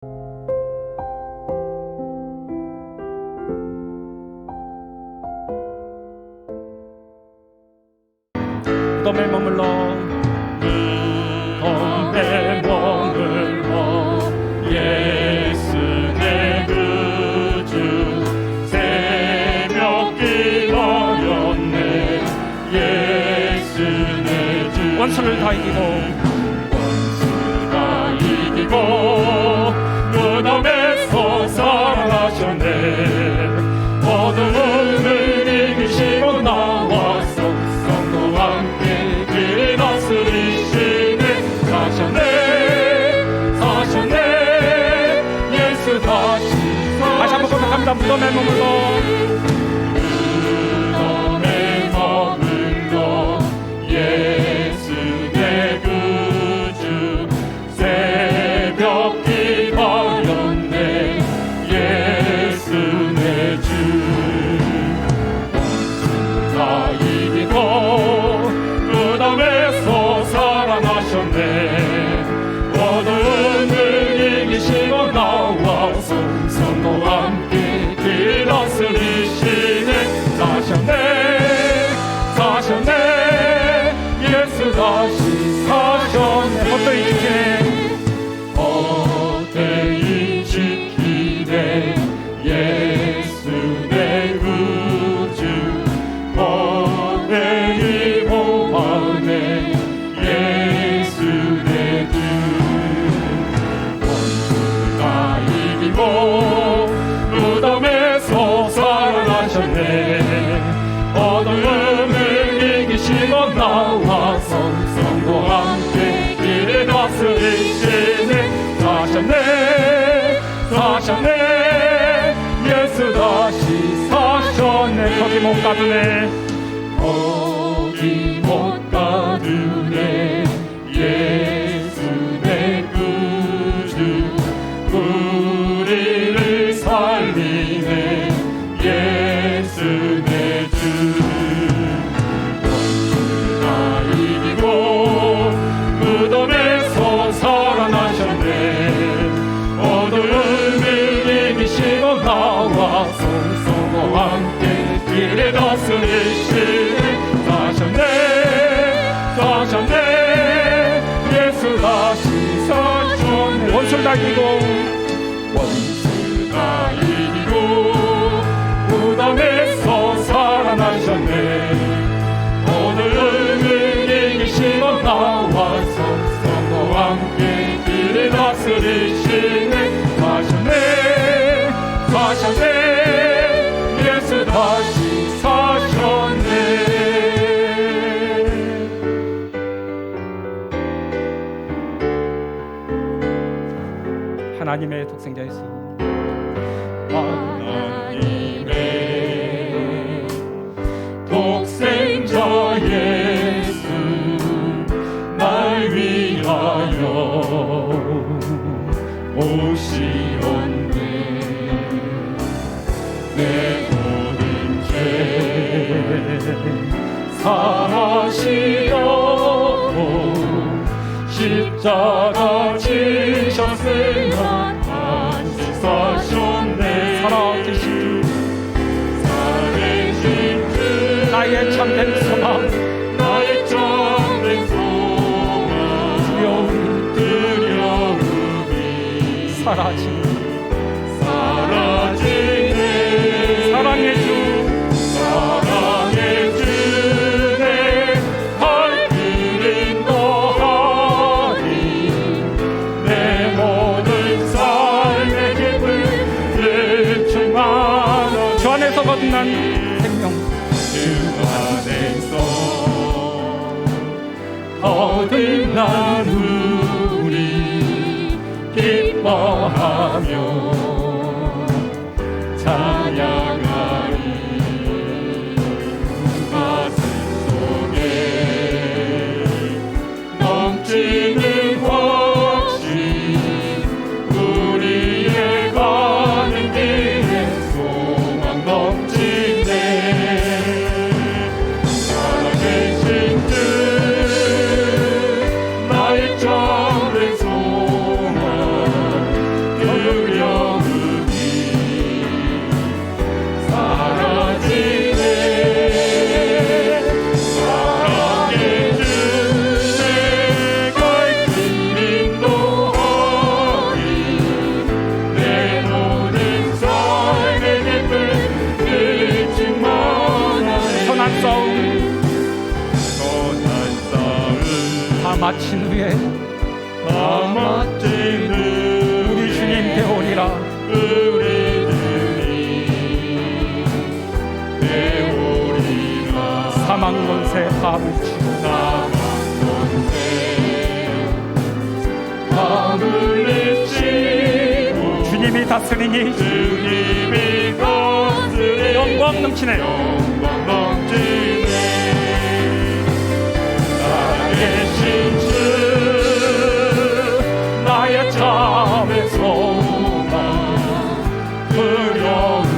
무덤에 머물러 예수 내 구주 새벽 기다렸네. 예수 내 주 원수를 다 이기고 무덤에서 살아나셨네. 어둠을 이기시고 나와서 성도와 함께 길 다스리시네. 사셨네 예수 다시 한번 고백합니다. 무덤에 머물러 예수 내 구주 새벽 기다렸네. 예수 내 주 다 이기고 무덤에서 살아나셨네. 어둠을 이기시고 나와서 성도와 함께 길 다스리시네. 사셨네 예수 다시 사셨네. 헛되이 지키네. 예수 내 구주 헛되이 보호하네. 예수 내 주 원수가 이기고 무덤에서 살아나셨네. 어둠을 이기시고 나와서 성도와 함께 길을 다스리시네. 사셨네 예수 다시 사셨네. 거기 못 가두네. 예수 내 구주 우리를 살리네. 예수 내 주 원수가 이기고 무덤에서 살아나셨네. 어둠을 이기시고 나와서 성도와 함께 길을 다스리시네. 사셨네 예수 다시 사셨네. 원수를 다 이기고 무덤에서 살아나셨네. 어둠을 이기시고 나와서 성도와 함께 길을 다스리시네. 사셨네 예수 다시 사셨네. 하나님의 독생자 예수, 하나님의 독생자 예수 날 위하여 오시었네. 내 모든 죄 사하시려고 십자가 지셨으나 다시 사셨네. 살아계신 주 나의 참된 소망, 나의 참된 소망, 두려움이 사라지네. 사랑의 주 내 발길은 너하니 내 모든 삶의 기쁨을 충만하네. 주 안에서 거듭난 생명, 주 안에서 거듭난 우리 기뻐하며 찬양하리. 가슴 속에 넘치는 확신, 우리의 가는 길에 소망 넘치네. 살아계신 주 나의 참된 소망, 주에 다 멋지는 우리 주님 되오리라. 우리들이 되오리라. 사망 권세 다 물리치고 다 물리치고 주님이 다스리니 주님이 다스리니 영광 넘치네. 영광 넘치네. 살아계신 주 나의 참의 소망 두려움이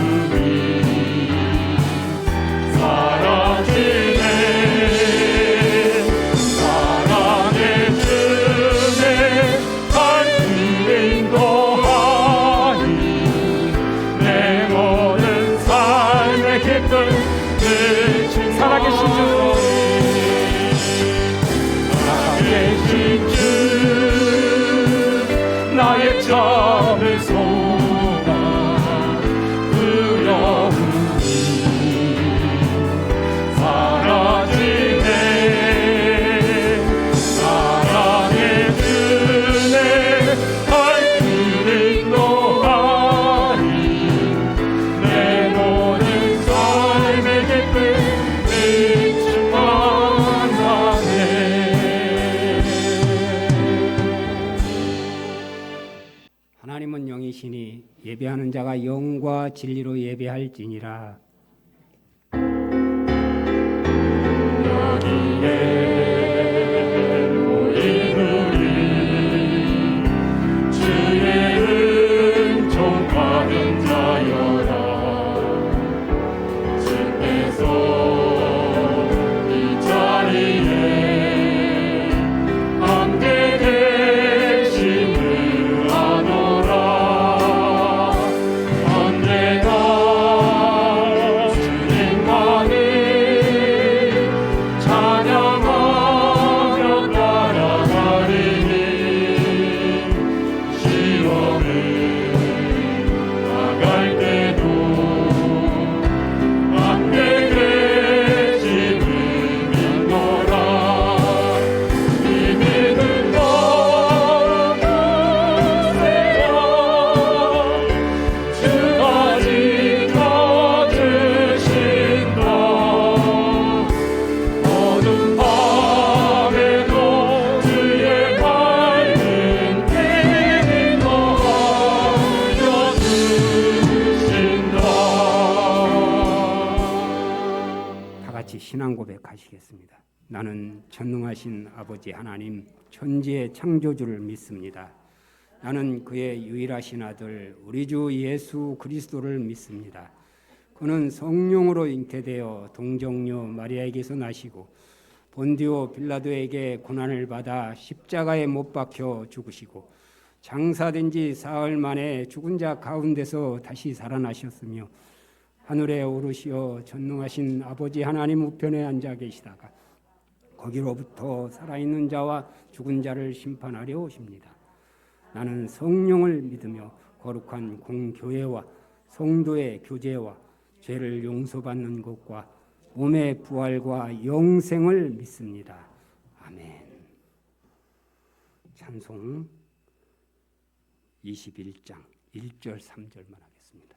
사라지네. 사랑의 주내 하늘 인도하니 내 모든 삶의 기쁨 느낀 살아계신 주 살아계신 주 나의 참의 소망 두려움이 사라지네. 사랑의 주내 하늘 인도하니 내 모든 삶의 기쁨 충만하네. 하나님은 영이시니 예배하는 자가 영과 진리로 예배할지니라. 여기에 모인 우리 주의 은총 받은 자여라. 집에서 이 자리에 함께 계심을 아노라. 언제나 주님만을 찬양하며 따라가리니 시험을 나갈 때도 함께 계심을 믿노라. 이 믿음 거두세요. 주가 지켜주신다. 어둠 밤에도 주의 밝은 빛이 너하여 주신다. 다 같이 신앙 고백하시겠습니다. 나는 전능하신 아버지 하나님 천지의 창조주를 믿습니다. 나는 그의 유일하신 아들 우리 주 예수 그리스도를 믿습니다. 그는 성령으로 잉태되어 동정녀 마리아에게서 나시고 본디오 빌라도에게 고난을 받아 십자가에 못 박혀 죽으시고 장사된 지 사흘 만에 죽은 자 가운데서 다시 살아나셨으며 하늘에 오르시어 전능하신 아버지 하나님 우편에 앉아 계시다가 거기로부터 살아있는 자와 죽은 자를 심판하려 오십니다. 나는 성령을 믿으며 거룩한 공교회와 성도의 교제와 죄를 용서받는 것과 몸의 부활과 영생을 믿습니다. 아멘. 찬송 21장 1절 3절만 하겠습니다.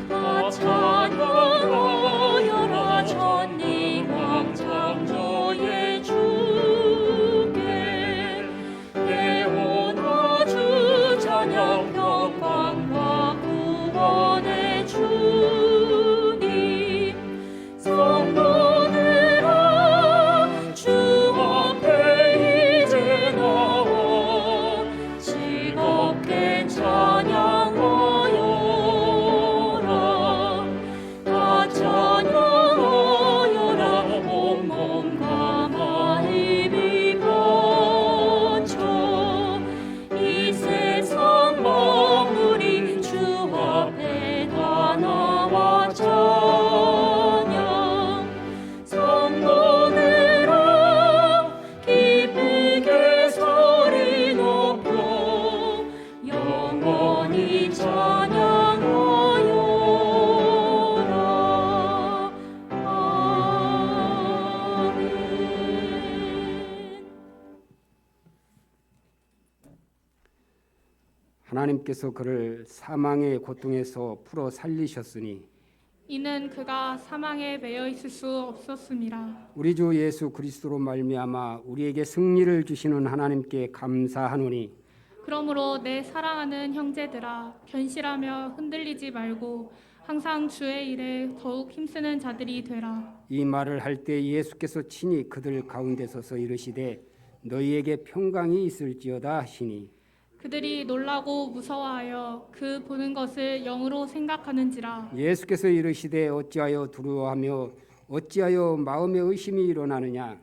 다 찬양하여라 전능왕 창조의 주께 예언하 주 찬양 평강과 구원의 주님 성도들아 주 앞에 하나님께서 그를 사망의 고통에서 풀어 살리셨으니 이는 그가 사망에 매여 있을 수 없었음이라. 우리 주 예수 그리스도로 말미암아 우리에게 승리를 주시는 하나님께 감사하노니 그러므로 내 사랑하는 형제들아, 견실하며 흔들리지 말고 항상 주의 일에 더욱 힘쓰는 자들이 되라. 이 말을 할 때 예수께서 친히 그들 가운데 서서 이르시되 너희에게 평강이 있을지어다 하시니 그들이 놀라고 무서워하여 그 보는 것을 영으로 생각하는지라. 예수께서 이르시되 어찌하여 두려워하며 어찌하여 마음에 의심이 일어나느냐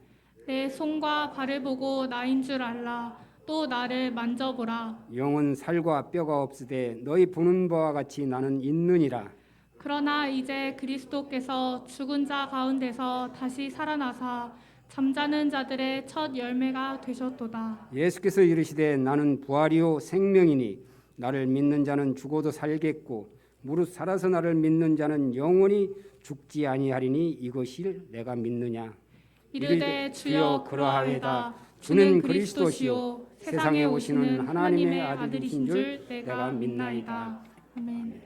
내 손과 발을 보고 나인 줄 알라. 또 나를 만져보라. 영은 살과 뼈가 없으되 너희 보는 바와 같이 나는 있느니라. 그러나 이제 그리스도께서 죽은 자 가운데서 다시 살아나사 잠자는 자들의 첫 열매가 되셨도다. 예수께서 이르시되 나는 부활이요 생명이니 나를 믿는 자는 죽어도 살겠고 무릇 살아서 나를 믿는 자는 영원히 죽지 아니하리니 이것을 내가 믿느냐. 이르되 주여 그러하리다. 주는 그리스도시요 세상에 오시는 하나님의 아들이신 줄 내가 믿나이다. 아멘.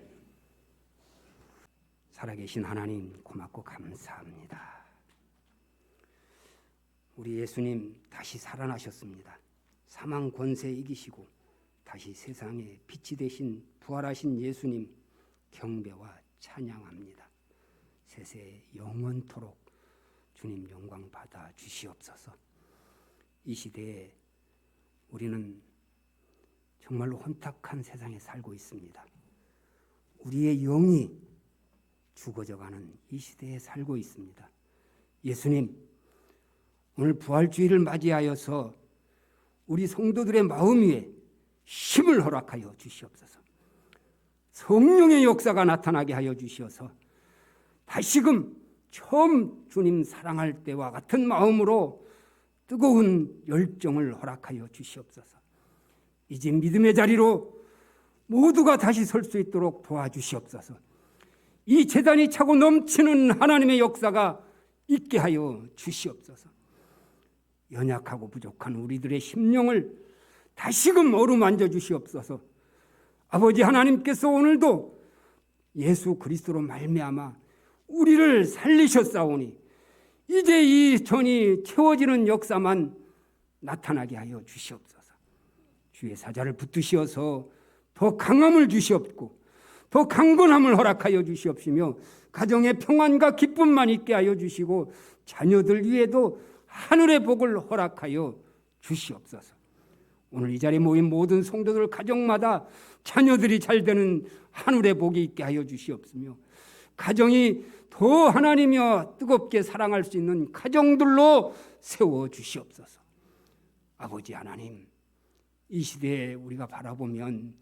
살아계신 하나님 고맙고 감사합니다. 우리 예수님 다시 살아나셨습니다. 사망 권세 이기시고 다시 세상에 빛이 되신 부활하신 예수님 경배와 찬양합니다. 세세 영원토록 주님 영광 받아 주시옵소서. 이 시대에 우리는 정말로 혼탁한 세상에 살고 있습니다. 우리의 영이 죽어져가는 이 시대에 살고 있습니다. 예수님, 오늘 부활주의를 맞이하여서 우리 성도들의 마음 위에 힘을 허락하여 주시옵소서. 성령의 역사가 나타나게 하여 주시어서 다시금 처음 주님 사랑할 때와 같은 마음으로 뜨거운 열정을 허락하여 주시옵소서. 이제 믿음의 자리로 모두가 다시 설 수 있도록 도와주시옵소서. 이 재단이 차고 넘치는 하나님의 역사가 있게 하여 주시옵소서. 연약하고 부족한 우리들의 심령을 다시금 어루만져 주시옵소서. 아버지 하나님께서 오늘도 예수 그리스도로 말미암아 우리를 살리셨사오니 이제 이 전이 채워지는 역사만 나타나게 하여 주시옵소서. 주의 사자를 붙드시어서 더 강함을 주시옵고 더 강건함을 허락하여 주시옵시며 가정의 평안과 기쁨만 있게 하여 주시고 자녀들 위에도 하늘의 복을 허락하여 주시옵소서. 오늘 이 자리에 모인 모든 성도들 가정마다 자녀들이 잘 되는 하늘의 복이 있게 하여 주시옵시며 가정이 더 하나님이여 뜨겁게 사랑할 수 있는 가정들로 세워 주시옵소서. 아버지 하나님, 이 시대에 우리가 바라보면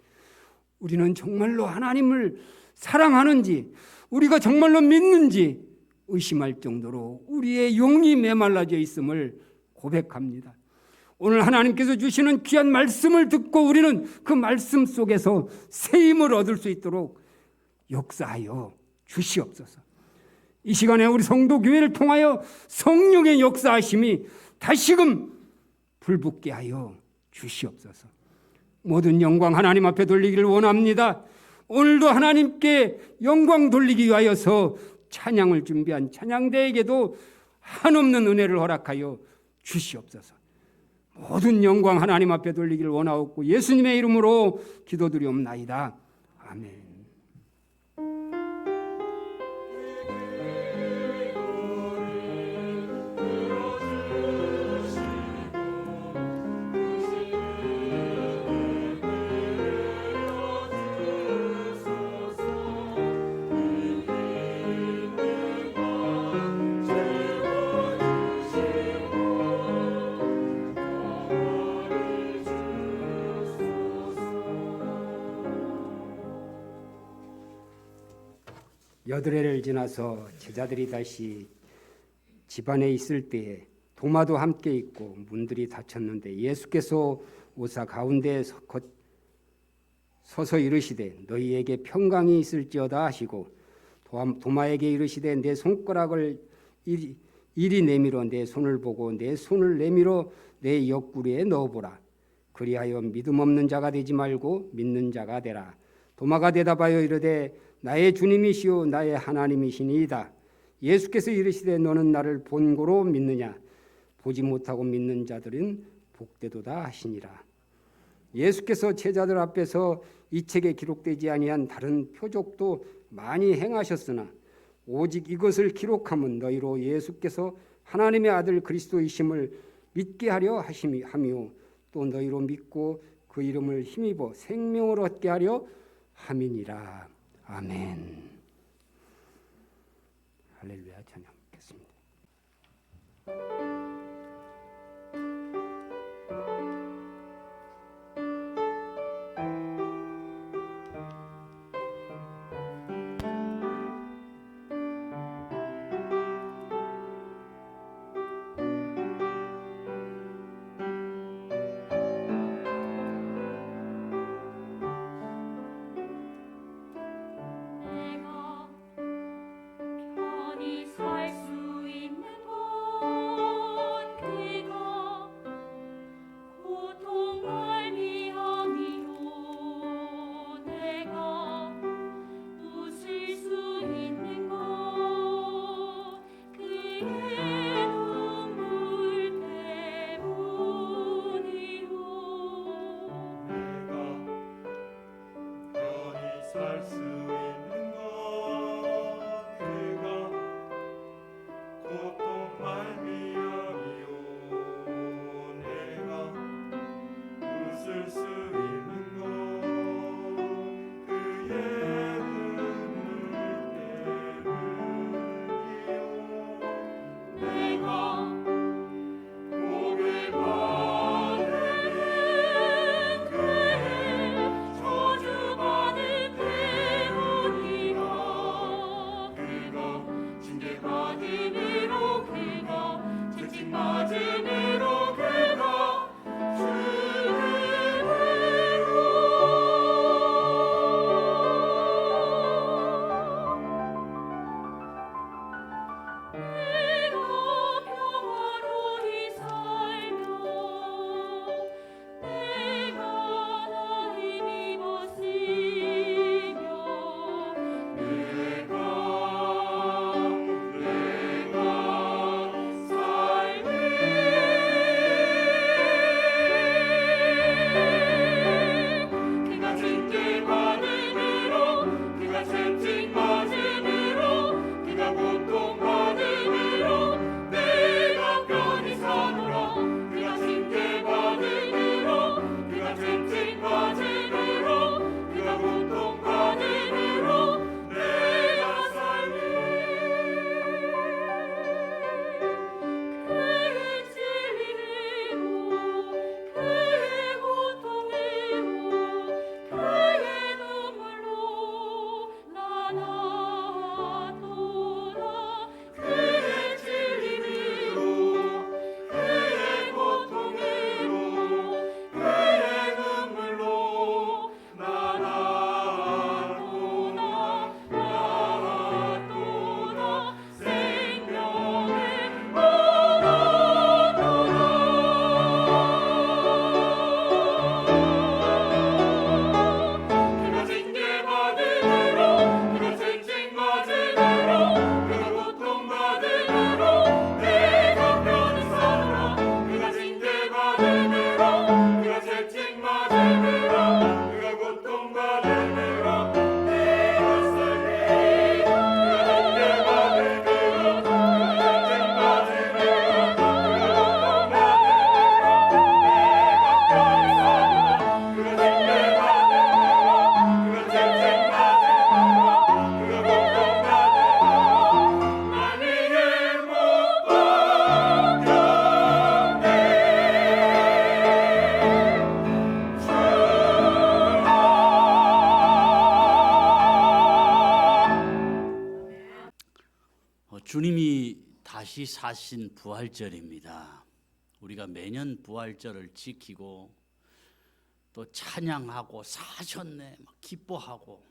우리는 정말로 하나님을 사랑하는지 우리가 정말로 믿는지 의심할 정도로 우리의 영이 메말라져 있음을 고백합니다. 오늘 하나님께서 주시는 귀한 말씀을 듣고 우리는 그 말씀 속에서 새 힘을 얻을 수 있도록 역사하여 주시옵소서. 이 시간에 우리 성도교회를 통하여 성령의 역사하심이 다시금 불붙게 하여 주시옵소서. 모든 영광 하나님 앞에 돌리기를 원합니다. 오늘도 하나님께 영광 돌리기 위하여서 찬양을 준비한 찬양대에게도 한없는 은혜를 허락하여 주시옵소서. 모든 영광 하나님 앞에 돌리기를 원하옵고 예수님의 이름으로 기도드리옵나이다. 아멘. 여드레를 지나서 제자들이 다시 집안에 있을 때에 도마도 함께 있고 문들이 닫혔는데 예수께서 오사 가운데 서서 이르시되 너희에게 평강이 있을지어다 하시고 도마에게 이르시되 내 손가락을 이리 내밀어 내 손을 보고 내 손을 내밀어 내 옆구리에 넣어보라. 그리하여 믿음 없는 자가 되지 말고 믿는 자가 되라. 도마가 대답하여 이르되 나의 주님이시오 나의 하나님이시니이다. 예수께서 이르시되 너는 나를 본고로 믿느냐? 보지 못하고 믿는 자들은 복되도다 하시니라. 예수께서 제자들 앞에서 이 책에 기록되지 아니한 다른 표적도 많이 행하셨으나 오직 이것을 기록함은 너희로 예수께서 하나님의 아들 그리스도이심을 믿게 하려 하시며 또 너희로 믿고 그 이름을 힘입어 생명을 얻게 하려 함이니라. 아멘. 할렐루야. 찬양하겠습니다. 내가 편히 살 수 있는 건 그가 고통 말미암이요. 내가 웃을 수 있는 건 그의 눈물 때문이요. 편히 살 수 있는 건 그가 고통 말미암이요. 내가 웃을 수 있는 건 그의 눈물 때문이요. 내가 복을 받으면 그의 저주받을 때문이라. 그가 징계받음으로 그가 채찍맞음으로 그가 내가 평화로이 살며 내가 나 힘입었으며 내가 삶을 그가 징계받음으로 그가 채찍맞음으로 그가 고통받음으로 내가 편히 사노라. 그가 징계받음으로 그가 채찍맞음으로 그가 고통받음으로 내가 삶을 그의 진리로 그의 고통으로 그의 눈물로 나나도다. 그의 진리로 그의 고통으로 그의 눈물로 나나도다. 생명을 얻었도다. 그가 징계받음으로 그가 채찍맞음으로 그가 고통받음으로 내가 편히 사노라. 그가 징계받음으로 그가 채찍맞음으로 그가 고통받음으로 내가 살리. 그가 징계받음으로 그가 채찍맞음으로 그가 고통받음으로 내가 편히 사노라. 그가 징계받음으로 그가 채찍맞음으로 그가 고통받음으로 나를 주님이 다시 사신 부활절입니다. 우리가 매년 부활절을 지키고 또 찬양하고 사셨네 막 기뻐하고,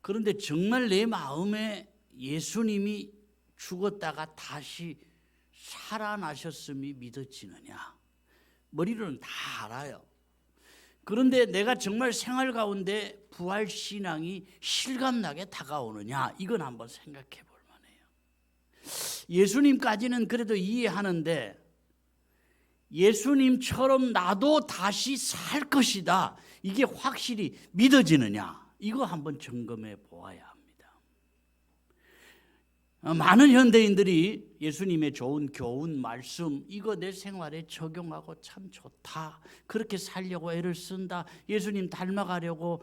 그런데 정말 내 마음에 예수님이 죽었다가 다시 살아나셨음이 믿어지느냐? 머리로는 다 알아요. 그런데 내가 정말 생활 가운데 부활 신앙이 실감나게 다가오느냐? 이건 한번 생각해 볼 만해요. 예수님까지는 그래도 이해하는데 예수님처럼 나도 다시 살 것이다. 이게 확실히 믿어지느냐? 이거 한번 점검해 보아야 합니다. 많은 현대인들이 예수님의 좋은 교훈, 말씀 이거 내 생활에 적용하고 참 좋다. 그렇게 살려고 애를 쓴다. 예수님 닮아가려고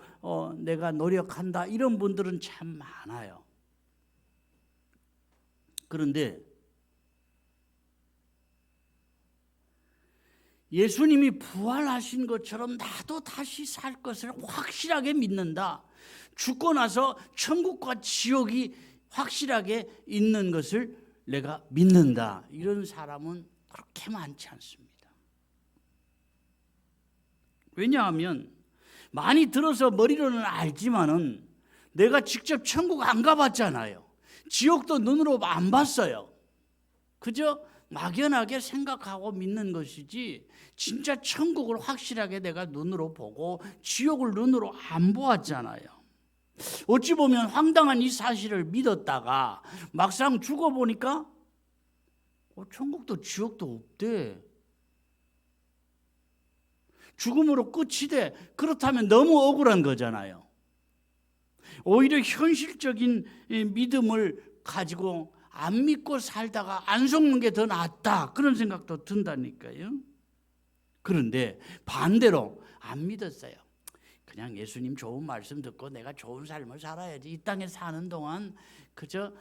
내가 노력한다. 이런 분들은 참 많아요. 그런데 예수님이 부활하신 것처럼 나도 다시 살 것을 확실하게 믿는다. 죽고 나서 천국과 지옥이 확실하게 있는 것을 내가 믿는다. 이런 사람은 그렇게 많지 않습니다. 왜냐하면 많이 들어서 머리로는 알지만은 내가 직접 천국 안 가봤잖아요. 지옥도 눈으로 안 봤어요. 그저 막연하게 생각하고 믿는 것이지 진짜 천국을 확실하게 내가 눈으로 보고 지옥을 눈으로 안 보았잖아요. 어찌 보면 황당한 이 사실을 믿었다가 막상 죽어보니까 천국도 지옥도 없대. 죽음으로 끝이 돼. 그렇다면 너무 억울한 거잖아요. 오히려 현실적인 믿음을 가지고 안 믿고 살다가 안 속는 게 더 낫다. 그런 생각도 든다니까요. 그런데 반대로 안 믿었어요. 그냥 예수님 좋은 말씀 듣고 내가 좋은 삶을 살아야지. 이 땅에 사는 동안 그저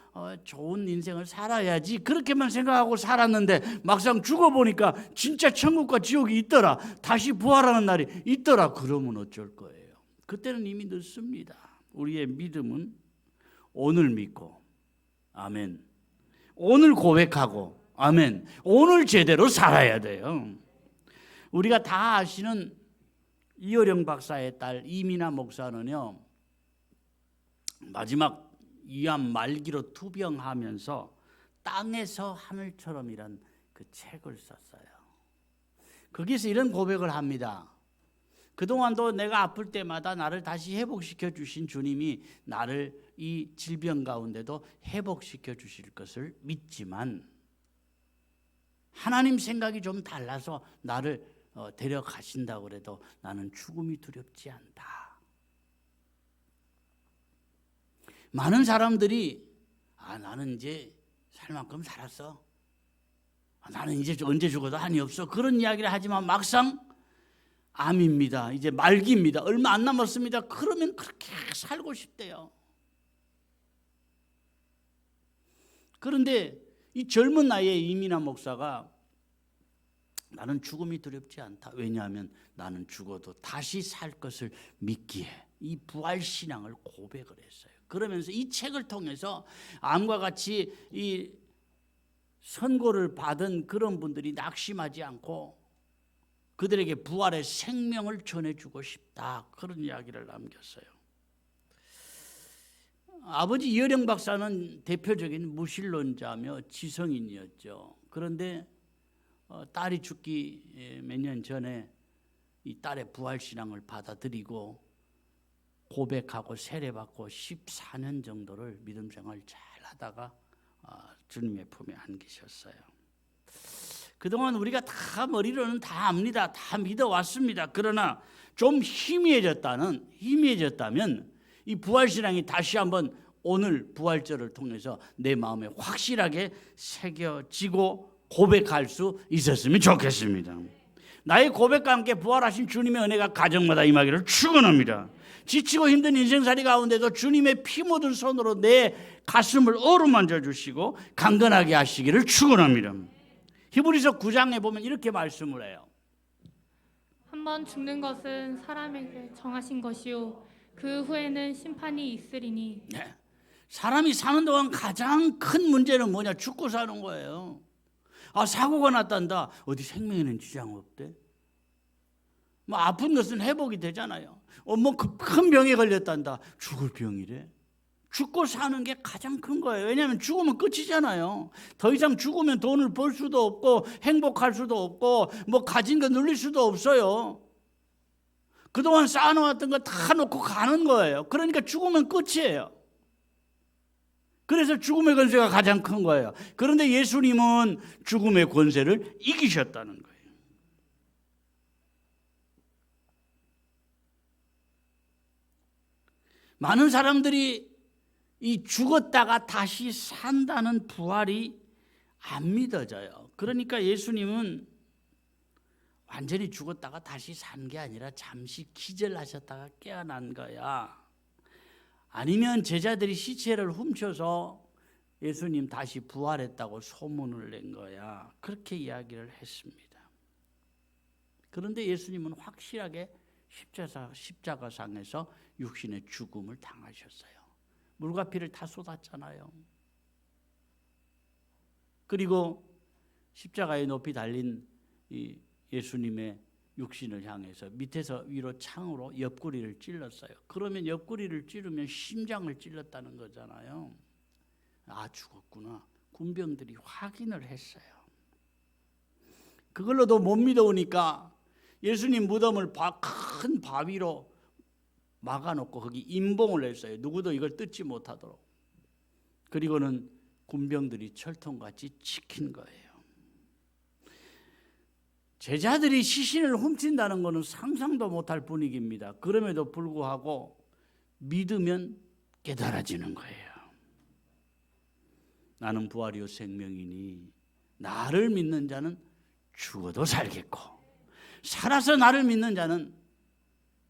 좋은 인생을 살아야지. 그렇게만 생각하고 살았는데 막상 죽어보니까 진짜 천국과 지옥이 있더라. 다시 부활하는 날이 있더라. 그러면 어쩔 거예요? 그때는 이미 늦습니다. 우리의 믿음은 오늘 믿고 아멘. 오늘 고백하고 아멘. 오늘 제대로 살아야 돼요. 우리가 다 아시는 이어령 박사의 딸 이민아 목사는요, 마지막 위암 말기로 투병하면서 땅에서 하늘처럼이란 그 책을 썼어요. 거기서 이런 고백을 합니다. 그동안도 내가 아플 때마다 나를 다시 회복시켜 주신 주님이 나를 이 질병 가운데도 회복시켜 주실 것을 믿지만 하나님 생각이 좀 달라서 나를 데려가신다고 해도 나는 죽음이 두렵지 않다. 많은 사람들이 나는 이제 살 만큼 살았어. 나는 이제 언제 죽어도 한이 없어. 그런 이야기를 하지만 막상 암입니다. 이제 말기입니다. 얼마 안 남았습니다. 그러면 그렇게 살고 싶대요. 그런데 이 젊은 나이에 이민아 목사가 나는 죽음이 두렵지 않다. 왜냐하면 나는 죽어도 다시 살 것을 믿기에 이 부활신앙을 고백을 했어요. 그러면서 이 책을 통해서 암과 같이 이 선고를 받은 그런 분들이 낙심하지 않고 그들에게 부활의 생명을 전해주고 싶다. 그런 이야기를 남겼어요. 아버지 이어령 박사는 대표적인 무신론자며 지성인이었죠. 그런데 딸이 죽기 몇 년 전에 이 딸의 부활신앙을 받아들이고 고백하고 세례받고 14년 정도를 믿음 생활 잘 하다가 주님의 품에 안기셨어요. 그동안 우리가 다 머리로는 다 압니다. 다 믿어왔습니다. 그러나 좀 희미해졌다면 이 부활신앙이 다시 한번 오늘 부활절을 통해서 내 마음에 확실하게 새겨지고 고백할 수 있었으면 좋겠습니다. 나의 고백과 함께 부활하신 주님의 은혜가 가정마다 임하기를 축원합니다. 지치고 힘든 인생살이 가운데도 주님의 피 묻은 손으로 내 가슴을 어루만져 주시고 강건하게 하시기를 축원합니다. 히브리서 9장에 보면 이렇게 말씀을 해요. 한번 죽는 것은 사람에게 정하신 것이요 그 후에는 심판이 있으리니. 네. 사람이 사는 동안 가장 큰 문제는 뭐냐? 죽고 사는 거예요. 사고가 났단다. 어디 생명에는 지장 없대? 아픈 것은 회복이 되잖아요. 큰 병에 걸렸단다. 죽을 병이래. 죽고 사는 게 가장 큰 거예요. 왜냐하면 죽으면 끝이잖아요. 더 이상 죽으면 돈을 벌 수도 없고 행복할 수도 없고 뭐 가진 거 누릴 수도 없어요. 그동안 쌓아놓았던 거 다 놓고 가는 거예요. 그러니까 죽으면 끝이에요. 그래서 죽음의 권세가 가장 큰 거예요. 그런데 예수님은 죽음의 권세를 이기셨다는 거예요. 많은 사람들이 이 죽었다가 다시 산다는 부활이 안 믿어져요. 그러니까 예수님은 완전히 죽었다가 다시 산 게 아니라 잠시 기절하셨다가 깨어난 거야. 아니면 제자들이 시체를 훔쳐서 예수님 다시 부활했다고 소문을 낸 거야. 그렇게 이야기를 했습니다. 그런데 예수님은 확실하게 십자가상에서 육신의 죽음을 당하셨어요. 물과 피를 다 쏟았잖아요. 그리고 십자가에 높이 달린 이 예수님의 육신을 향해서 밑에서 위로 창으로 옆구리를 찔렀어요. 그러면 옆구리를 찌르면 심장을 찔렀다는 거잖아요. 아, 죽었구나. 군병들이 확인을 했어요. 그걸로도 못 믿어오니까 예수님 무덤을 큰 바위로 막아놓고 거기 임봉을 했어요. 누구도 이걸 뜯지 못하도록. 그리고는 군병들이 철통같이 지킨 거예요. 제자들이 시신을 훔친다는 것은 상상도 못할 분위기입니다. 그럼에도 불구하고 믿으면 깨달아지는 거예요. 나는 부활이요 생명이니 나를 믿는 자는 죽어도 살겠고 살아서 나를 믿는 자는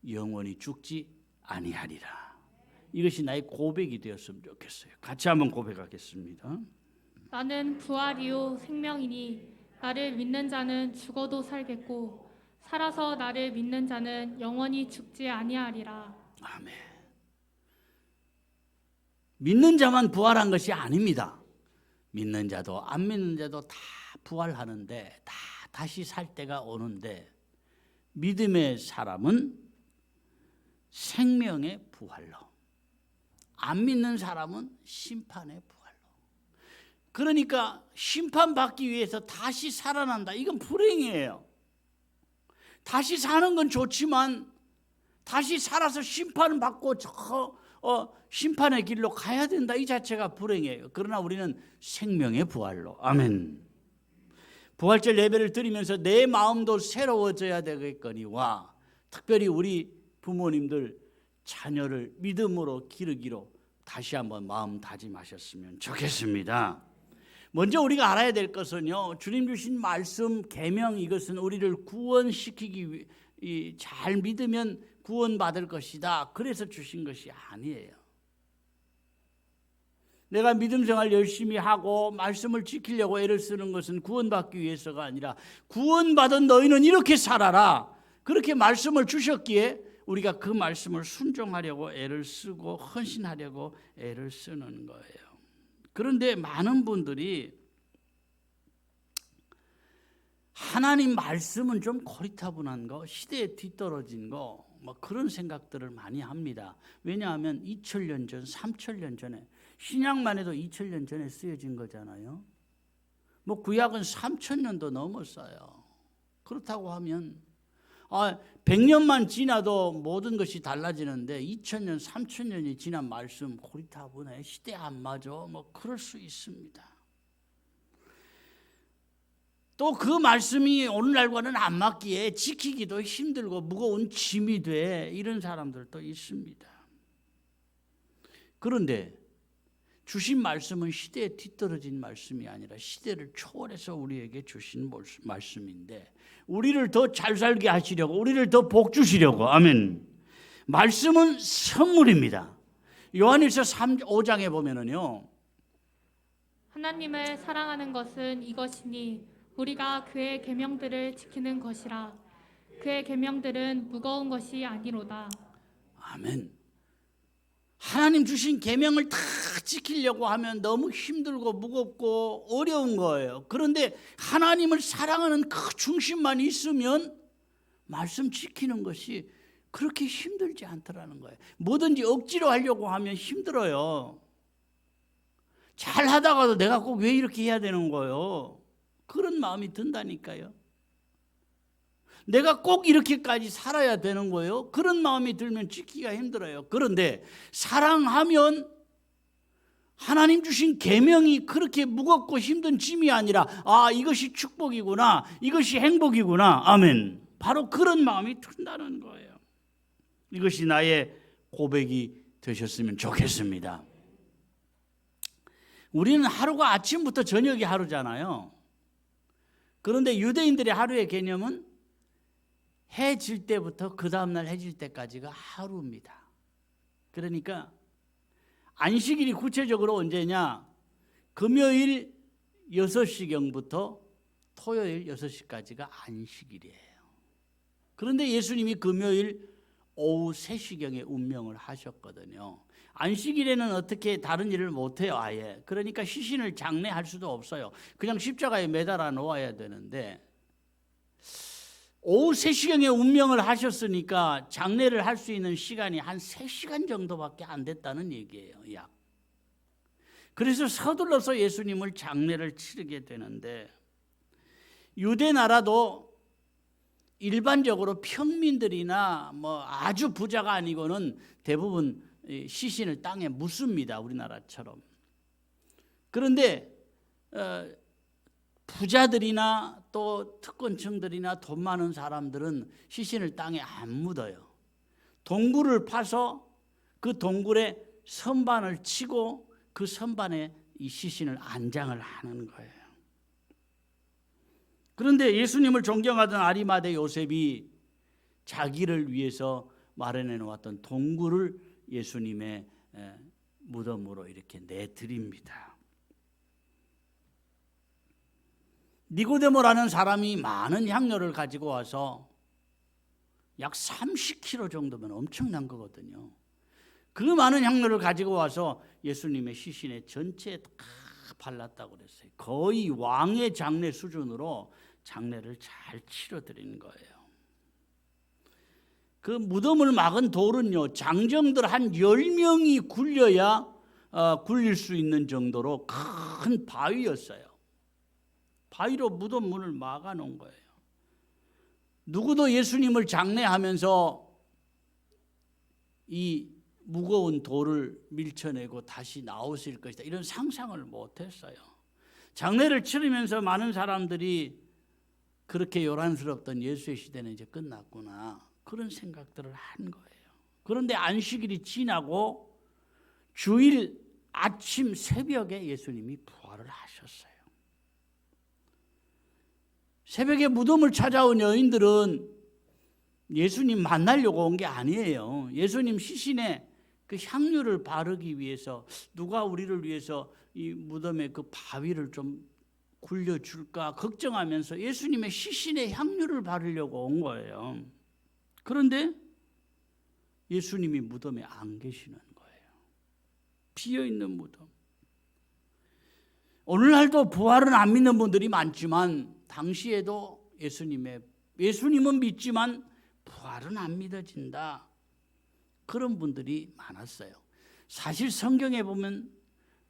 영원히 죽지 아니하리라. 이것이 나의 고백이 되었으면 좋겠어요. 같이 한번 고백하겠습니다. 나는 부활이요 생명이니 나를 믿는 자는 죽어도 살겠고 살아서 나를 믿는 자는 영원히 죽지 아니하리라. 아멘. 믿는 자만 부활한 것이 아닙니다. 믿는 자도 안 믿는 자도 다 부활하는데 다 다시 살 때가 오는데 믿음의 사람은 생명의 부활로, 안 믿는 사람은 심판의 부활로. 그러니까 심판받기 위해서 다시 살아난다. 이건 불행이에요. 다시 사는 건 좋지만 다시 살아서 심판을 받고 심판의 길로 가야 된다. 이 자체가 불행이에요. 그러나 우리는 생명의 부활로. 아멘. 부활절 예배를 드리면서 내 마음도 새로워져야 되겠거니와 특별히 우리 부모님들 자녀를 믿음으로 기르기로 다시 한번 마음 다짐하셨으면 좋겠습니다. 먼저 우리가 알아야 될 것은요, 주님 주신 말씀 계명, 이것은 우리를 구원시키기 위해 잘 믿으면 구원받을 것이다. 그래서 주신 것이 아니에요. 내가 믿음 생활 열심히 하고 말씀을 지키려고 애를 쓰는 것은 구원받기 위해서가 아니라 구원받은 너희는 이렇게 살아라. 그렇게 말씀을 주셨기에 우리가 그 말씀을 순종하려고 애를 쓰고 헌신하려고 애를 쓰는 거예요. 그런데 많은 분들이 하나님 말씀은 좀 고리타분한 거, 시대에 뒤떨어진 거, 뭐 그런 생각들을 많이 합니다. 왜냐하면 2000년 전, 3000년 전에, 신약만 해도 2000년 전에 쓰여진 거잖아요. 뭐 구약은 3000년도 넘었어요. 그렇다고 하면 100년만 지나도 모든 것이 달라지는데 2000년, 3000년이 지난 말씀 고리타분해, 시대 안 맞아, 뭐 그럴 수 있습니다. 또 그 말씀이 오늘날과는 안 맞기에 지키기도 힘들고 무거운 짐이 돼, 이런 사람들도 있습니다. 그런데 주신 말씀은 시대에 뒤떨어진 말씀이 아니라 시대를 초월해서 우리에게 주신 말씀인데 우리를 더 잘 살게 하시려고, 우리를 더 복 주시려고. 아멘. 말씀은 선물입니다. 요한일서 5장에 보면은요, 하나님을 사랑하는 것은 이것이니 우리가 그의 계명들을 지키는 것이라. 그의 계명들은 무거운 것이 아니로다. 아멘. 하나님 주신 계명을 다 지키려고 하면 너무 힘들고 무겁고 어려운 거예요. 그런데 하나님을 사랑하는 그 중심만 있으면 말씀 지키는 것이 그렇게 힘들지 않더라는 거예요. 뭐든지 억지로 하려고 하면 힘들어요. 잘 하다가도 내가 꼭 왜 이렇게 해야 되는 거예요? 그런 마음이 든다니까요. 내가 꼭 이렇게까지 살아야 되는 거예요? 그런 마음이 들면 지키기가 힘들어요. 그런데 사랑하면 하나님 주신 계명이 그렇게 무겁고 힘든 짐이 아니라 이것이 축복이구나, 이것이 행복이구나. 아멘. 바로 그런 마음이 든다는 거예요. 이것이 나의 고백이 되셨으면 좋겠습니다. 우리는 하루가 아침부터 저녁이 하루잖아요. 그런데 유대인들의 하루의 개념은 해 질 때부터 그 다음날 해 질 때까지가 하루입니다. 그러니까 안식일이 구체적으로 언제냐? 금요일 6시경부터 토요일 6시까지가 안식일이에요. 그런데 예수님이 금요일 오후 3시경에 운명을 하셨거든요. 안식일에는 어떻게 다른 일을 못해요, 아예. 그러니까 시신을 장례할 수도 없어요. 그냥 십자가에 매달아 놓아야 되는데 오후 3시경에 운명을 하셨으니까 장례를 할 수 있는 시간이 한 3시간 정도밖에 안 됐다는 얘기예요, 약. 그래서 서둘러서 예수님을 장례를 치르게 되는데 유대 나라도 일반적으로 평민들이나 뭐 아주 부자가 아니고는 대부분 시신을 땅에 묻습니다, 우리나라처럼. 그런데 부자들이나 또 특권층들이나 돈 많은 사람들은 시신을 땅에 안 묻어요. 동굴을 파서 그 동굴에 선반을 치고 그 선반에 이 시신을 안장을 하는 거예요. 그런데 예수님을 존경하던 아리마대 요셉이 자기를 위해서 마련해 놓았던 동굴을 예수님의 무덤으로 이렇게 내드립니다. 니고데모라는 사람이 많은 향료를 가지고 와서 약 30kg 정도면 엄청난 거거든요. 그 많은 향료를 가지고 와서 예수님의 시신에 전체에 다 발랐다고 그랬어요. 거의 왕의 장례 수준으로 장례를 잘 치러드리는 거예요. 그 무덤을 막은 돌은요, 장정들 한 10명이 굴려야 굴릴 수 있는 정도로 큰 바위였어요. 바위로 무덤 문을 막아 놓은 거예요. 누구도 예수님을 장례하면서 이 무거운 돌을 밀쳐내고 다시 나오실 것이다, 이런 상상을 못했어요. 장례를 치르면서 많은 사람들이 그렇게 요란스럽던 예수의 시대는 이제 끝났구나, 그런 생각들을 한 거예요. 그런데 안식일이 지나고 주일 아침 새벽에 예수님이 부활을 하셨어요. 새벽에 무덤을 찾아온 여인들은 예수님 만나려고 온 게 아니에요. 예수님 시신에 그 향유를 바르기 위해서, 누가 우리를 위해서 이 무덤에 그 바위를 좀 굴려줄까 걱정하면서 예수님의 시신에 향유를 바르려고 온 거예요. 그런데 예수님이 무덤에 안 계시는 거예요. 비어있는 무덤. 오늘날도 부활은 안 믿는 분들이 많지만 당시에도 예수님은 믿지만 부활은 안 믿어진다, 그런 분들이 많았어요. 사실 성경에 보면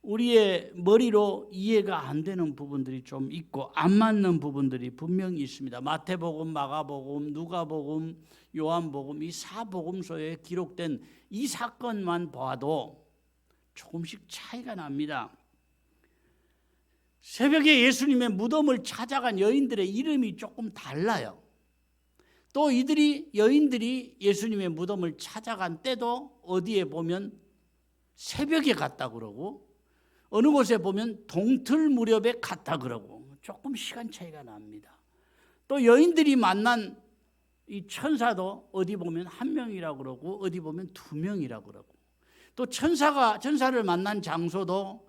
우리의 머리로 이해가 안 되는 부분들이 좀 있고 안 맞는 부분들이 분명히 있습니다. 마태복음, 마가복음, 누가복음, 요한복음, 이 4복음서에 기록된 이 사건만 봐도 조금씩 차이가 납니다. 새벽에 예수님의 무덤을 찾아간 여인들의 이름이 조금 달라요. 또 여인들이 예수님의 무덤을 찾아간 때도 어디에 보면 새벽에 갔다 그러고 어느 곳에 보면 동틀 무렵에 갔다 그러고 조금 시간 차이가 납니다. 또 여인들이 만난 이 천사도 어디 보면 1명이라고 그러고 어디 보면 2명이라고 그러고, 또 천사를 만난 장소도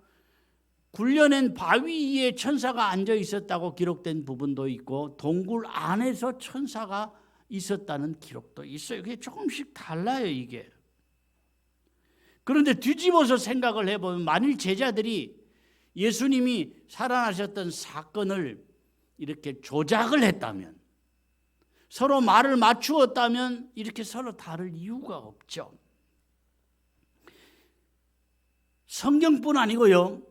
굴려낸 바위 위에 천사가 앉아 있었다고 기록된 부분도 있고 동굴 안에서 천사가 있었다는 기록도 있어요. 그게 조금씩 달라요, 이게. 그런데 뒤집어서 생각을 해보면 만일 제자들이 예수님이 살아나셨던 사건을 이렇게 조작을 했다면, 서로 말을 맞추었다면 이렇게 서로 다를 이유가 없죠. 성경뿐 아니고요,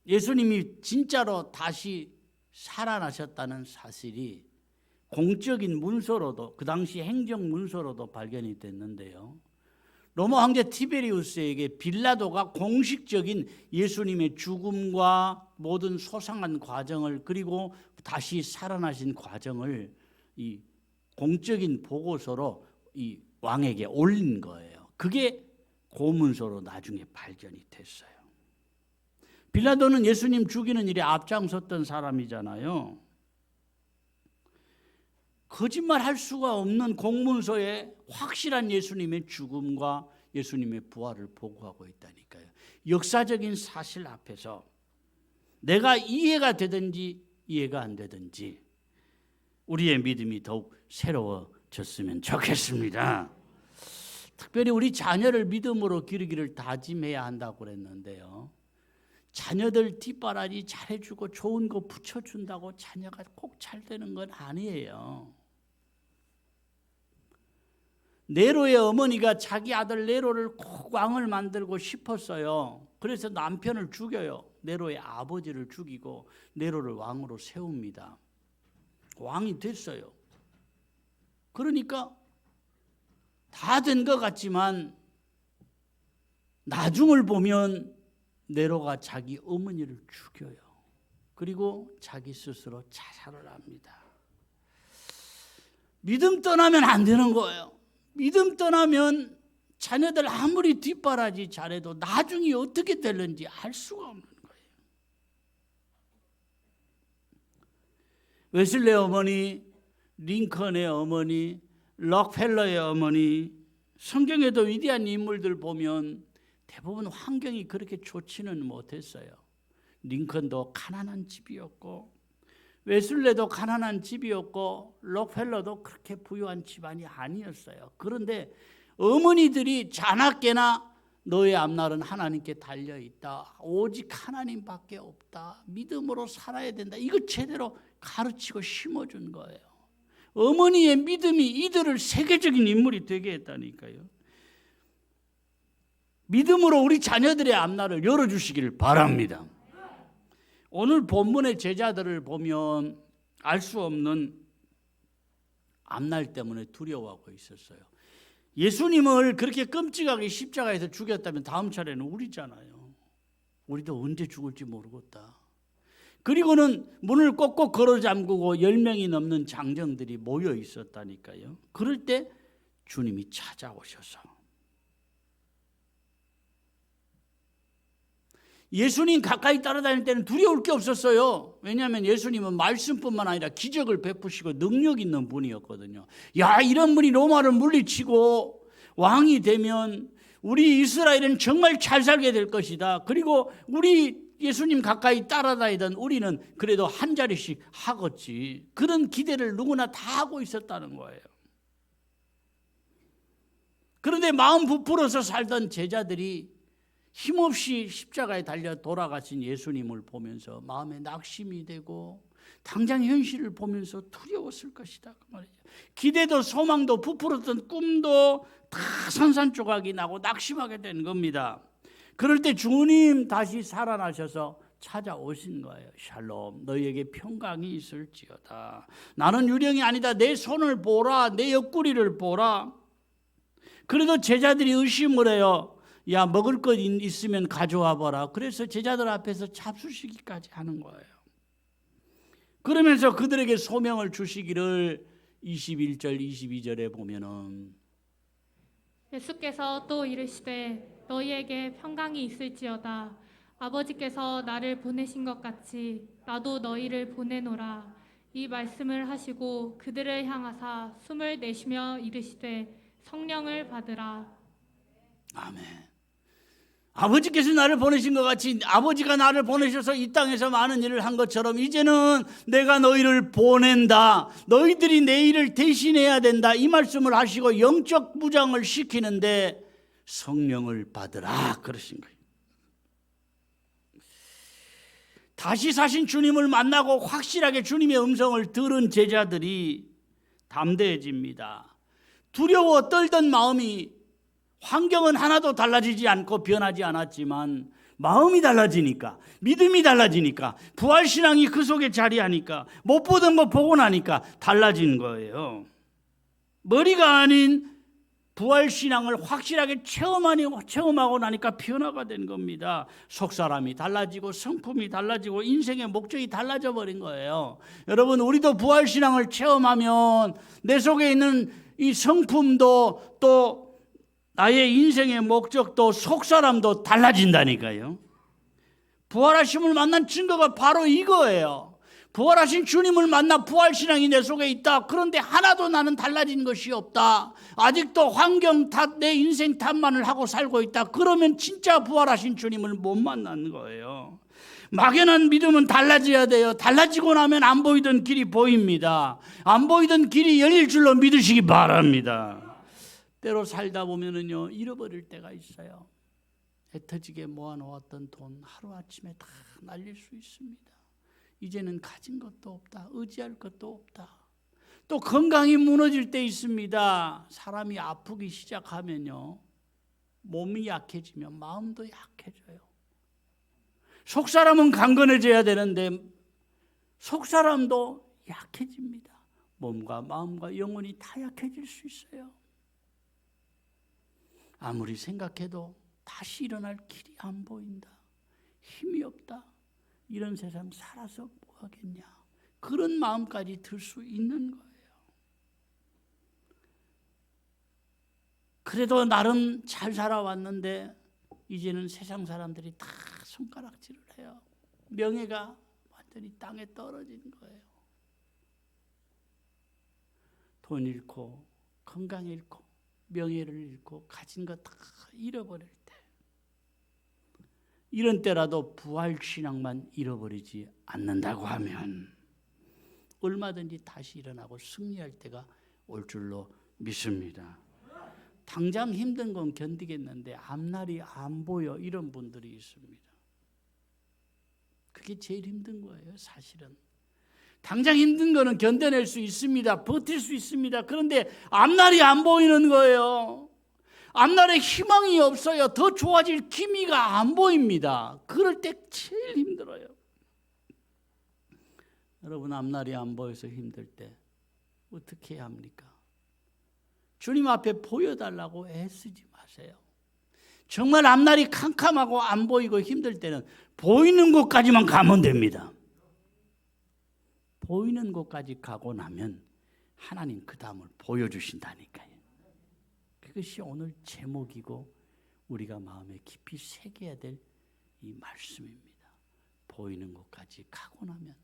예수님이 진짜로 다시 살아나셨다는 사실이 공적인 문서로도, 그 당시 행정 문서로도 발견이 됐는데요, 로마 황제 티베리우스에게 빌라도가 공식적인 예수님의 죽음과 모든 소상한 과정을, 그리고 다시 살아나신 과정을 이 공적인 보고서로 이 왕에게 올린 거예요. 그게 고문서로 나중에 발견이 됐어요. 빌라도는 예수님 죽이는 일에 앞장섰던 사람이잖아요. 거짓말할 수가 없는 공문서에 확실한 예수님의 죽음과 예수님의 부활을 보고하고 있다니까요. 역사적인 사실 앞에서 내가 이해가 되든지 이해가 안 되든지 우리의 믿음이 더욱 새로워졌으면 좋겠습니다. 특별히 우리 자녀를 믿음으로 기르기를 다짐해야 한다고 그랬는데요, 자녀들 뒷바라지 잘해주고 좋은 거 붙여준다고 자녀가 꼭 잘 되는 건 아니에요. 네로의 어머니가 자기 아들 네로를 꼭 왕을 만들고 싶었어요. 그래서 남편을 죽여요. 네로의 아버지를 죽이고 네로를 왕으로 세웁니다. 왕이 됐어요. 그러니까 다 된 것 같지만 나중을 보면 네로가 자기 어머니를 죽여요. 그리고 자기 스스로 자살을 합니다. 믿음 떠나면 안 되는 거예요. 믿음 떠나면 자녀들 아무리 뒷바라지 잘해도 나중에 어떻게 될는지 알 수가 없는 거예요. 웨슬레 어머니, 링컨의 어머니, 록펠러의 어머니, 성경에도 위대한 인물들 보면 대부분 환경이 그렇게 좋지는 못했어요. 링컨도 가난한 집이었고, 웨슬레도 가난한 집이었고, 록펠러도 그렇게 부유한 집안이 아니었어요. 그런데 어머니들이 자나깨나 너의 앞날은 하나님께 달려있다, 오직 하나님밖에 없다, 믿음으로 살아야 된다, 이거 제대로 가르치고 심어준 거예요. 어머니의 믿음이 이들을 세계적인 인물이 되게 했다니까요. 믿음으로 우리 자녀들의 앞날을 열어주시기를 바랍니다. 오늘 본문의 제자들을 보면 알 수 없는 앞날 때문에 두려워하고 있었어요. 예수님을 그렇게 끔찍하게 십자가에서 죽였다면 다음 차례는 우리잖아요. 우리도 언제 죽을지 모르겠다. 그리고는 문을 꼭꼭 걸어 잠그고 10명이 넘는 장정들이 모여 있었다니까요. 그럴 때 주님이 찾아오셔서 예수님 가까이 따라다닐 때는 두려울 게 없었어요. 왜냐하면 예수님은 말씀뿐만 아니라 기적을 베푸시고 능력 있는 분이었거든요. 야, 이런 분이 로마를 물리치고 왕이 되면 우리 이스라엘은 정말 잘 살게 될 것이다. 그리고 우리 예수님 가까이 따라다니던 우리는 그래도 한 자리씩 하겠지. 그런 기대를 누구나 다 하고 있었다는 거예요. 그런데 마음 부풀어서 살던 제자들이 힘없이 십자가에 달려 돌아가신 예수님을 보면서 마음에 낙심이 되고 당장 현실을 보면서 두려웠을 것이다, 그 말이죠. 기대도 소망도 부풀었던 꿈도 다 산산조각이 나고 낙심하게 된 겁니다. 그럴 때 주님 다시 살아나셔서 찾아오신 거예요. 샬롬, 너희에게 평강이 있을지어다. 나는 유령이 아니다. 내 손을 보라, 내 옆구리를 보라. 그래도 제자들이 의심을 해요. 야, 먹을 것 있으면 가져와 봐라. 그래서 제자들 앞에서 잡수시기까지 하는 거예요. 그러면서 그들에게 소명을 주시기를 21절 22절에 보면은 예수께서 또 이르시되 너희에게 평강이 있을지어다. 아버지께서 나를 보내신 것 같이 나도 너희를 보내노라. 이 말씀을 하시고 그들을 향하사 숨을 내쉬며 이르시되 성령을 받으라. 아멘. 아버지께서 나를 보내신 것 같이 아버지가 나를 보내셔서 이 땅에서 많은 일을 한 것처럼 이제는 내가 너희를 보낸다. 너희들이 내 일을 대신해야 된다. 이 말씀을 하시고 영적 무장을 시키는데 성령을 받으라 그러신 거예요. 다시 사신 주님을 만나고 확실하게 주님의 음성을 들은 제자들이 담대해집니다. 두려워 떨던 마음이 환경은 하나도 달라지지 않고 변하지 않았지만 마음이 달라지니까, 믿음이 달라지니까, 부활신앙이 그 속에 자리하니까, 못 보던 거 보고 나니까 달라진 거예요. 머리가 아닌 부활신앙을 확실하게 체험하고 나니까 변화가 된 겁니다. 속사람이 달라지고 성품이 달라지고 인생의 목적이 달라져 버린 거예요. 여러분, 우리도 부활신앙을 체험하면 내 속에 있는 이 성품도 또 나의 인생의 목적도 속사람도 달라진다니까요. 부활하심을 만난 증거가 바로 이거예요. 부활하신 주님을 만나 부활신앙이 내 속에 있다. 그런데 하나도 나는 달라진 것이 없다. 아직도 환경 탓, 내 인생 탓만을 하고 살고 있다. 그러면 진짜 부활하신 주님을 못 만난 거예요. 막연한 믿음은 달라져야 돼요. 달라지고 나면 안 보이던 길이 보입니다. 안 보이던 길이 열릴 줄로 믿으시기 바랍니다. 때로 살다 보면은요, 잃어버릴 때가 있어요. 애터지게 모아놓았던 돈 하루아침에 다 날릴 수 있습니다. 이제는 가진 것도 없다. 의지할 것도 없다. 또 건강이 무너질 때 있습니다. 사람이 아프기 시작하면요, 몸이 약해지면 마음도 약해져요. 속사람은 강건해져야 되는데 속사람도 약해집니다. 몸과 마음과 영혼이 다 약해질 수 있어요. 아무리 생각해도 다시 일어날 길이 안 보인다. 힘이 없다. 이런 세상 살아서 뭐 하겠냐. 그런 마음까지 들 수 있는 거예요. 그래도 나름 잘 살아왔는데 이제는 세상 사람들이 다 손가락질을 해요. 명예가 완전히 땅에 떨어지는 거예요. 돈 잃고 건강 잃고 명예를 잃고 가진 거 다 잃어버릴 때, 이런 때라도 부활신앙만 잃어버리지 않는다고 하면 얼마든지 다시 일어나고 승리할 때가 올 줄로 믿습니다. 당장 힘든 건 견디겠는데 앞날이 안 보여, 이런 분들이 있습니다. 그게 제일 힘든 거예요. 사실은 당장 힘든 거는 견뎌낼 수 있습니다. 버틸 수 있습니다. 그런데 앞날이 안 보이는 거예요. 앞날에 희망이 없어요. 더 좋아질 기미가 안 보입니다. 그럴 때 제일 힘들어요. 여러분, 앞날이 안 보여서 힘들 때 어떻게 해야 합니까? 주님 앞에 보여달라고 애쓰지 마세요. 정말 앞날이 캄캄하고 안 보이고 힘들 때는 보이는 곳까지만 가면 됩니다. 보이는 곳까지 가고 나면 하나님 그 다음을 보여주신다니까요. 그것이 오늘 제목이고 우리가 마음에 깊이 새겨야 될 이 말씀입니다. 보이는 곳까지 가고 나면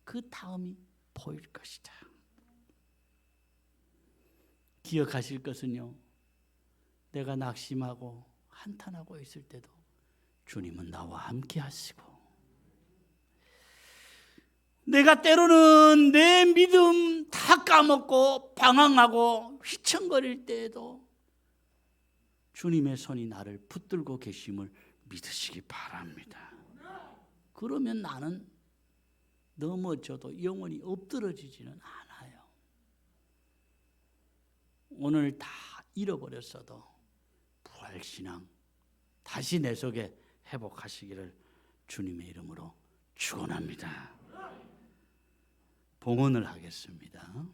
그 다음이 보일 것이다. 기억하실 것은요, 내가 낙심하고 한탄하고 있을 때도 주님은 나와 함께 하시고, 내가 때로는 내 믿음 다 까먹고 방황하고 휘청거릴 때에도 주님의 손이 나를 붙들고 계심을 믿으시기 바랍니다. 그러면 나는 넘어져도 영원히 엎드러지지는 않아요. 오늘 다 잃어버렸어도 부활신앙 다시 내 속에 회복하시기를 주님의 이름으로 축원합니다. 봉헌을 하겠습니다.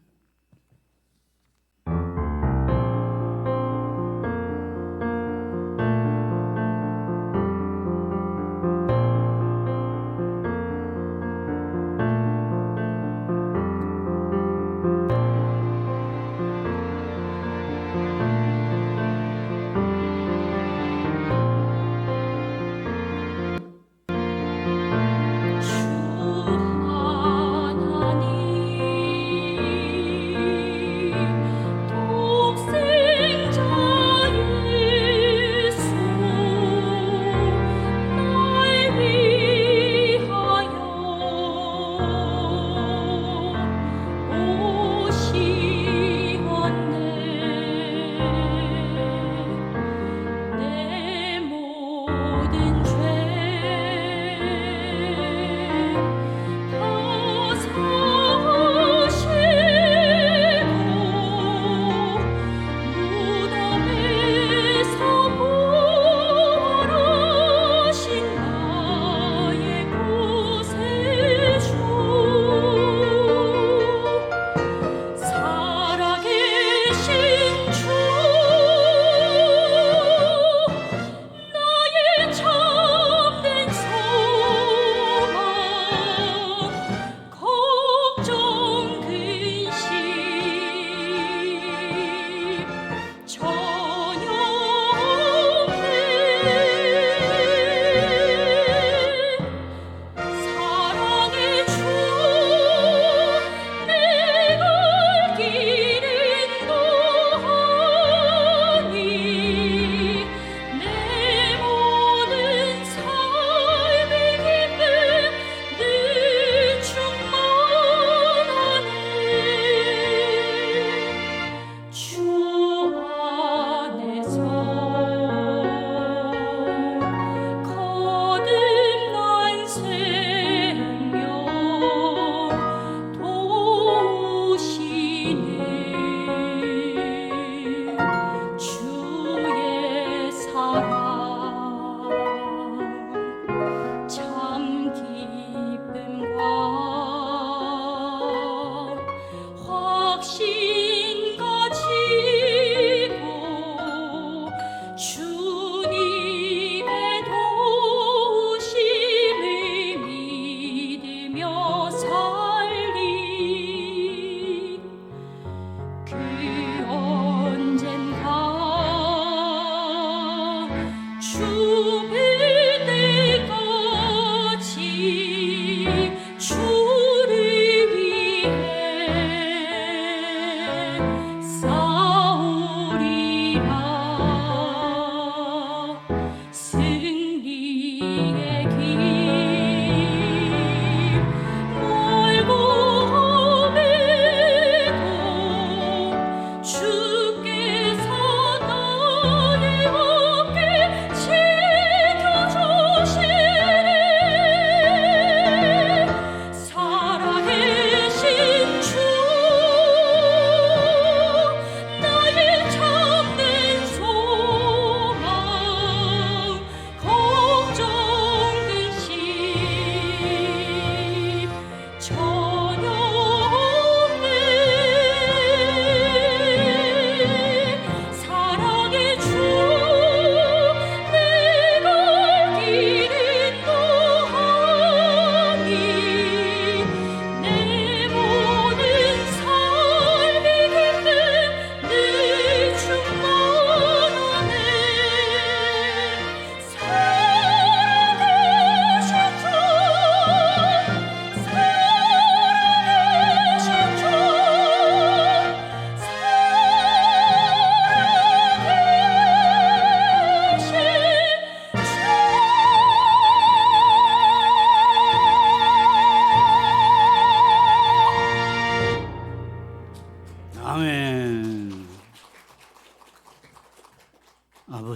주 하나님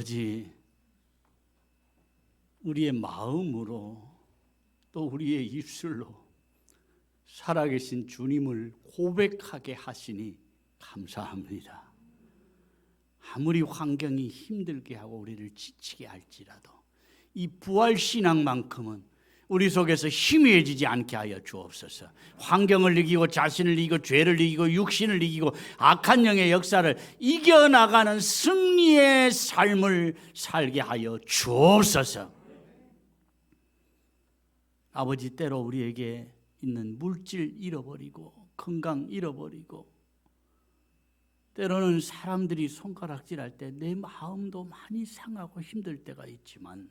아버지, 우리의 마음으로 또 우리의 입술로 살아계신 주님을 고백하게 하시니 감사합니다. 아무리 환경이 힘들게 하고 우리를 지치게 할지라도 이 부활신앙만큼은 우리 속에서 희미해지지 않게 하여 주옵소서. 환경을 이기고 자신을 이기고 죄를 이기고 육신을 이기고 악한 영의 역사를 이겨나가는 승리의 삶을 살게 하여 주옵소서. 아버지, 때로 우리에게 있는 물질 잃어버리고 건강 잃어버리고 때로는 사람들이 손가락질할 때 내 마음도 많이 상하고 힘들 때가 있지만,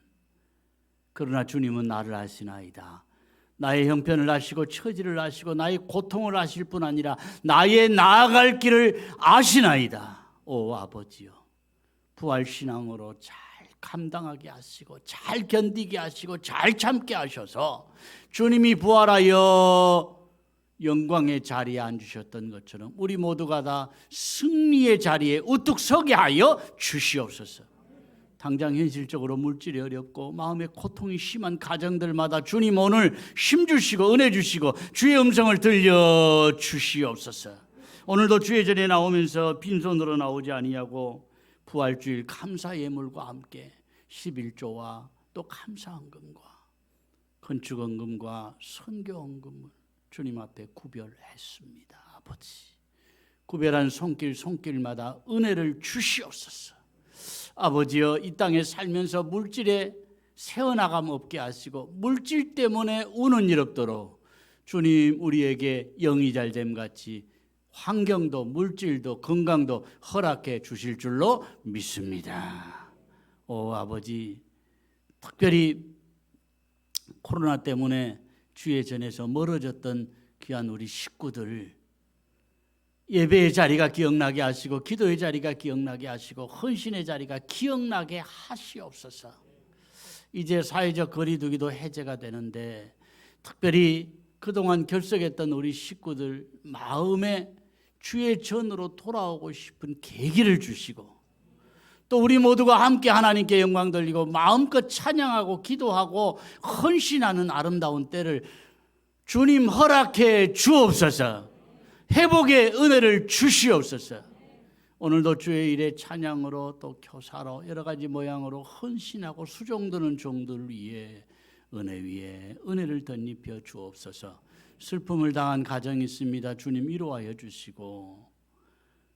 그러나 주님은 나를 아시나이다. 나의 형편을 아시고 처지를 아시고 나의 고통을 아실 뿐 아니라 나의 나아갈 길을 아시나이다. 오 아버지요, 부활신앙으로 잘 감당하게 하시고 잘 견디게 하시고 잘 참게 하셔서 주님이 부활하여 영광의 자리에 앉으셨던 것처럼 우리 모두가 다 승리의 자리에 우뚝 서게 하여 주시옵소서. 당장 현실적으로 물질이 어렵고 마음의 고통이 심한 가정들마다 주님 오늘 힘주시고 은혜 주시고 주의 음성을 들려 주시옵소서. 오늘도 주의 전에 나오면서 빈손으로 나오지 아니하고 부활주일 감사 예물과 함께 11조와 또 감사헌금과 건축헌금과 선교헌금을 주님 앞에 구별했습니다. 아버지, 구별한 손길마다 은혜를 주시옵소서. 아버지여, 이 땅에 살면서 물질에 새어나감 없게 하시고 물질 때문에 우는 일 없도록 주님 우리에게 영이 잘됨 같이 환경도 물질도 건강도 허락해 주실 줄로 믿습니다. 오 아버지, 특별히 코로나 때문에 주의 전에서 멀어졌던 귀한 우리 식구들, 예배의 자리가 기억나게 하시고 기도의 자리가 기억나게 하시고 헌신의 자리가 기억나게 하시옵소서. 이제 사회적 거리두기도 해제가 되는데 특별히 그동안 결석했던 우리 식구들 마음에 주의 전으로 돌아오고 싶은 계기를 주시고 또 우리 모두가 함께 하나님께 영광 돌리고 마음껏 찬양하고 기도하고 헌신하는 아름다운 때를 주님 허락해 주옵소서. 회복의 은혜를 주시옵소서. 오늘도 주의 일에 찬양으로 또 교사로 여러 가지 모양으로 헌신하고 수종드는 종들 위에 은혜 위에 은혜를 덧입혀 주옵소서. 슬픔을 당한 가정이 있습니다. 주님 위로하여 주시고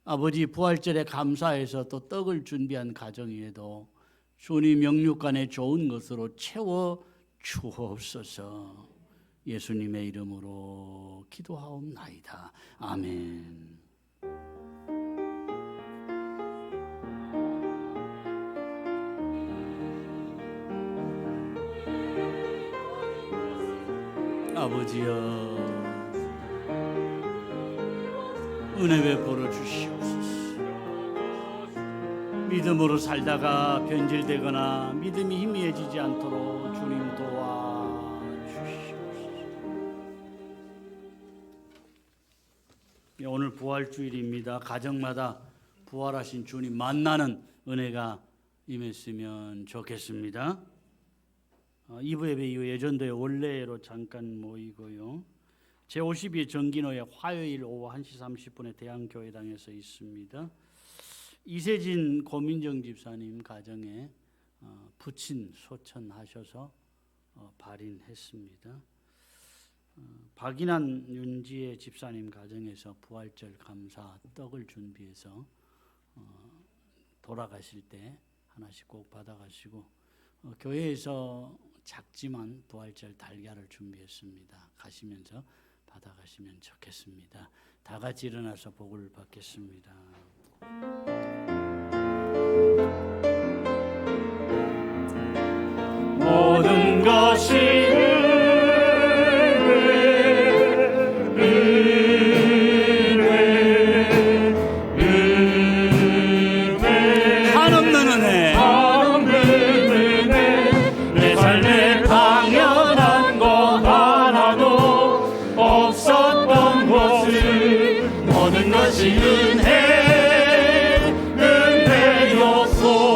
아버지, 부활절에 감사해서 또 떡을 준비한 가정에도 주님 영육간에 좋은 것으로 채워 주옵소서. 예수님의 이름으로 기도하옵나이다. 아멘. 아버지여, 은혜 베풀어 주시옵소서. 믿음으로 살다가 변질되거나 믿음이 희미해지지 않도록 주님 도와주시옵소서. 오늘 부활주일입니다. 가정마다 부활하신 주님 만나는 은혜가 임했으면 좋겠습니다. 2부 예배 이후 예전도의 원래로 잠깐 모이고요. 제52회 정기노회 화요일 오후 1시 30분에 대한교회당에서 있습니다. 이세진 고민정 집사님 가정에 부친 소천하셔서 발인했습니다. 박인환 윤지혜 집사님 가정에서 부활절 감사 떡을 준비해서 돌아가실 때 하나씩 꼭 받아가시고 교회에서 작지만 부활절 달걀을 준비했습니다. 가시면서 받아가시면 좋겠습니다. 다 같이 일어나서 복을 받겠습니다. 모든 것이 한없는 은혜, 내 삶에 당연한 것 하나도 없었던 것을 모든 것이 은혜였소.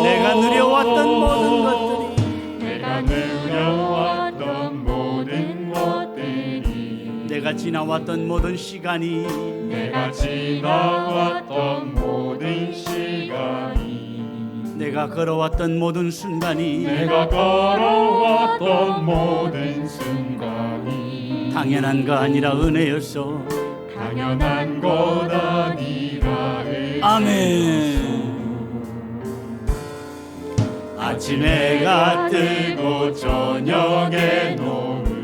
내가 누려왔던 지나왔던 모든 시간이 내가 지나왔던 모든 시간이 내가 걸어왔던 모든 순간이 내가 걸어왔던 모든 순간이 당연한 거 아니라 은혜였어. 당연한 것 아니라 은혜. 아멘. 아침에 해가 뜨고 저녁에 노을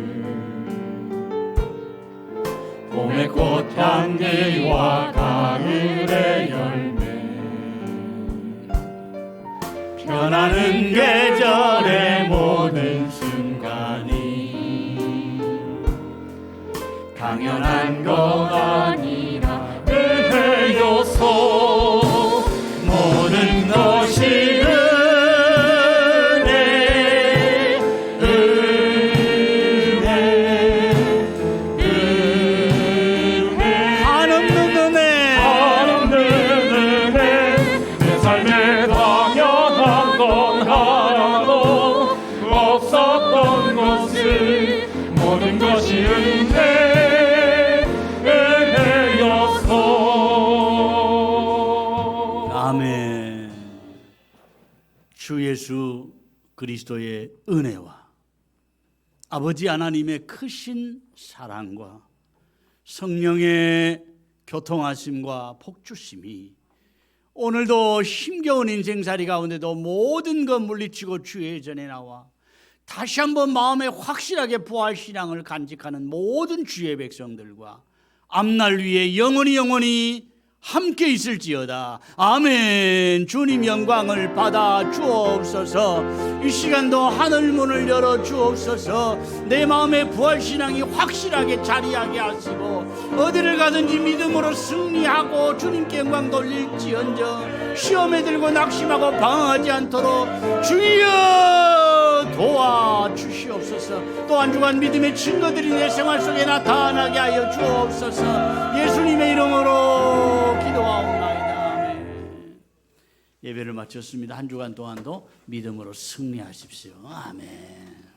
봄의 꽃향기와 가을의 열매 변하는 계절의 모든 순간이 당연한 것 아니라 은혜여서 모든 것이 모든 것이 은혜였어. 아멘. 주 예수 그리스도의 은혜와 아버지 하나님의 크신 사랑과 성령의 교통하심과 복주심이 오늘도 힘겨운 인생살이 가운데도 모든 것 물리치고 주의 전에 나와 다시 한번 마음에 확실하게 부활신앙을 간직하는 모든 주의 백성들과 앞날 위에 영원히 함께 있을지어다. 아멘. 주님 영광을 받아 주옵소서. 이 시간도 하늘문을 열어 주옵소서. 내 마음의 부활신앙이 확실하게 자리하게 하시고 어디를 가든지 믿음으로 승리하고 주님께 영광 돌릴지언정 시험에 들고 낙심하고 방황하지 않도록 주여 도와주시옵소서. 또 한 주간 믿음의 증거들이 내 생활 속에 나타나게 하여 주옵소서. 예수님의 이름으로 기도하옵나이다. 아멘. 예배를 마쳤습니다. 한 주간 동안도 믿음으로 승리하십시오. 아멘.